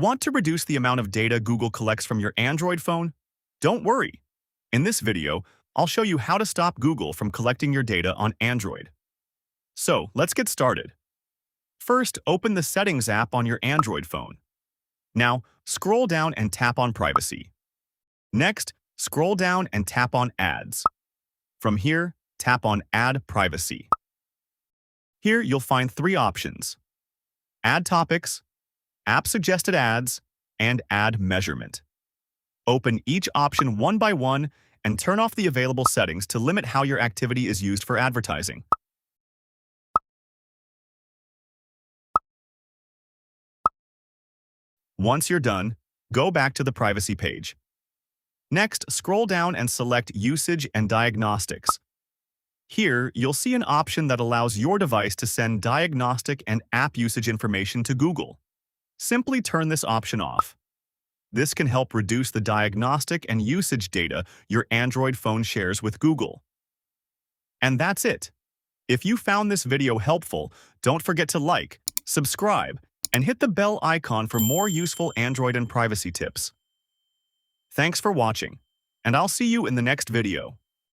Want to reduce the amount of data Google collects from your Android phone? Don't worry. In this video, I'll show you how to stop Google from collecting your data on Android. So, let's get started. First, open the Settings app on your Android phone. Now, scroll down and tap on Privacy. Next, scroll down and tap on Ads. From here, tap on Add Privacy. Here, you'll find three options: Add Topics, App-Suggested Ads, and Ad Measurement. Open each option one by one and turn off the available settings to limit how your activity is used for advertising. Once you're done, go back to the Privacy page. Next, scroll down and select Usage and Diagnostics. Here, you'll see an option that allows your device to send diagnostic and app usage information to Google. Simply turn this option off. This can help reduce the diagnostic and usage data your Android phone shares with Google. And that's it. If you found this video helpful, don't forget to like, subscribe, and hit the bell icon for more useful Android and privacy tips. Thanks for watching, and I'll see you in the next video.